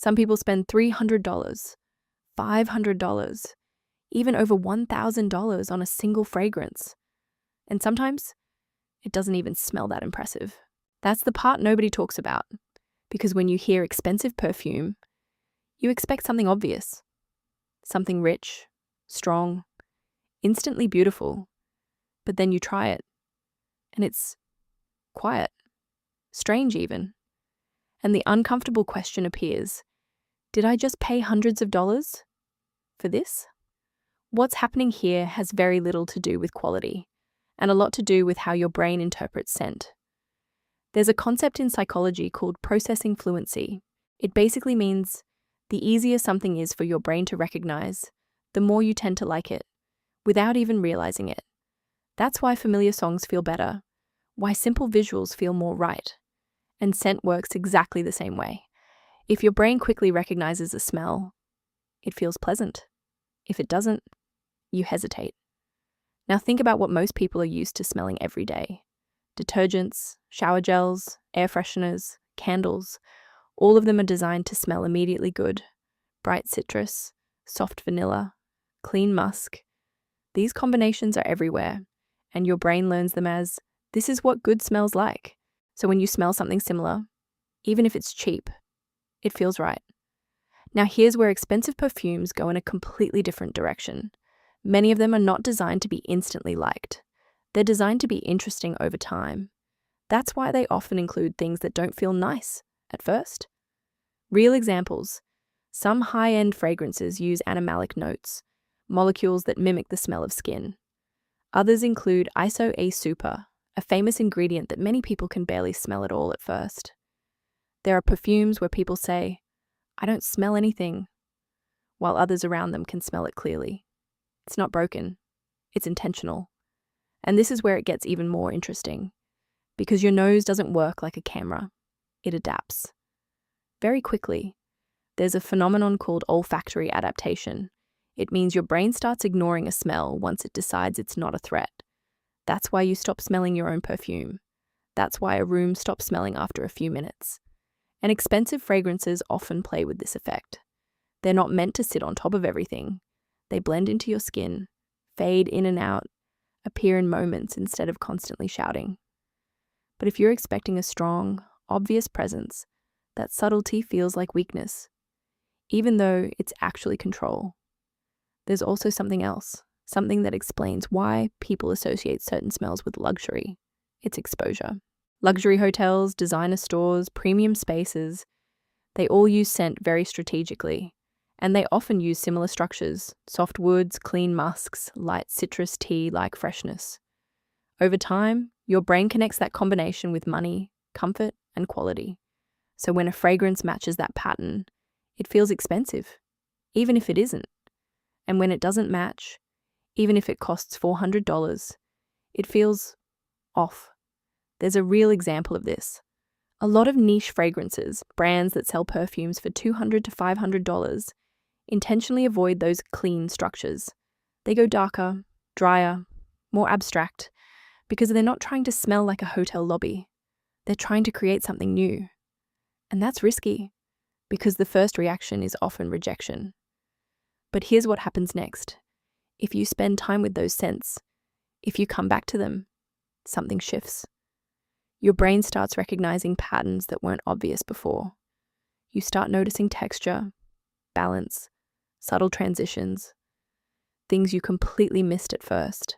Some people spend $300, $500, even over $1,000 on a single fragrance. And sometimes it doesn't even smell that impressive. That's the part nobody talks about, because when you hear expensive perfume, you expect something obvious, something rich, strong, instantly beautiful, but then you try it, and it's quiet, strange even. And the uncomfortable question appears, did I just pay hundreds of dollars for this? What's happening here has very little to do with quality, and a lot to do with how your brain interprets scent. There's a concept in psychology called processing fluency. It basically means the easier something is for your brain to recognize, the more you tend to like it, without even realizing it. That's why familiar songs feel better, why simple visuals feel more right. And scent works exactly the same way. If your brain quickly recognizes a smell, it feels pleasant. If it doesn't, you hesitate. Now think about what most people are used to smelling every day. Detergents, shower gels, air fresheners, candles, all of them are designed to smell immediately good. Bright citrus, soft vanilla, clean musk. These combinations are everywhere, and your brain learns them as, this is what good smells like. So when you smell something similar, even if it's cheap, it feels right. Now here's where expensive perfumes go in a completely different direction. Many of them are not designed to be instantly liked. They're designed to be interesting over time. That's why they often include things that don't feel nice at first. Real examples. Some high-end fragrances use animalic notes, molecules that mimic the smell of skin. Others include iso-A-super, a famous ingredient that many people can barely smell at all at first. There are perfumes where people say, I don't smell anything, while others around them can smell it clearly. It's not broken, it's intentional. And this is where it gets even more interesting, because your nose doesn't work like a camera. It adapts. Very quickly, there's a phenomenon called olfactory adaptation. It means your brain starts ignoring a smell once it decides it's not a threat. That's why you stop smelling your own perfume. That's why a room stops smelling after a few minutes. And expensive fragrances often play with this effect. They're not meant to sit on top of everything. They blend into your skin, fade in and out, appear in moments instead of constantly shouting. But if you're expecting a strong, obvious presence, that subtlety feels like weakness, even though it's actually control. There's also something else, something that explains why people associate certain smells with luxury. It's exposure. Luxury hotels, designer stores, premium spaces, they all use scent very strategically, and they often use similar structures, soft woods, clean musks, light citrus tea-like freshness. Over time, your brain connects that combination with money, comfort, and quality. So when a fragrance matches that pattern, it feels expensive, even if it isn't. And when it doesn't match, even if it costs $400, it feels off. There's a real example of this. A lot of niche fragrances, brands that sell perfumes for $200 to $500, intentionally avoid those clean structures. They go darker, drier, more abstract, because they're not trying to smell like a hotel lobby. They're trying to create something new. And that's risky, because the first reaction is often rejection. But here's what happens next. If you spend time with those scents, if you come back to them, something shifts. Your brain starts recognizing patterns that weren't obvious before. You start noticing texture, balance, subtle transitions, things you completely missed at first.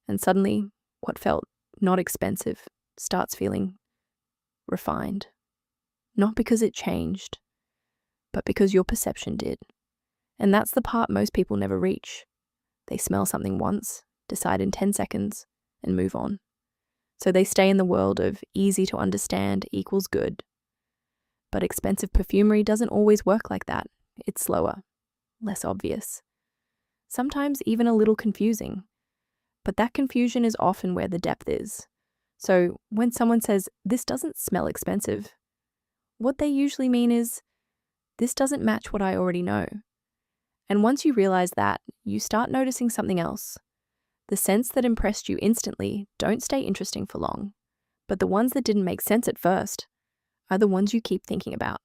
And suddenly, what felt not expensive starts feeling refined. Not because it changed, but because your perception did. And that's the part most people never reach. They smell something once, decide in 10 seconds, and move on. So they stay in the world of easy to understand equals good. But expensive perfumery doesn't always work like that. It's slower, less obvious, sometimes even a little confusing. But that confusion is often where the depth is. So when someone says, this doesn't smell expensive, what they usually mean is, this doesn't match what I already know. And once you realize that, you start noticing something else. The scents that impressed you instantly don't stay interesting for long, but the ones that didn't make sense at first are the ones you keep thinking about.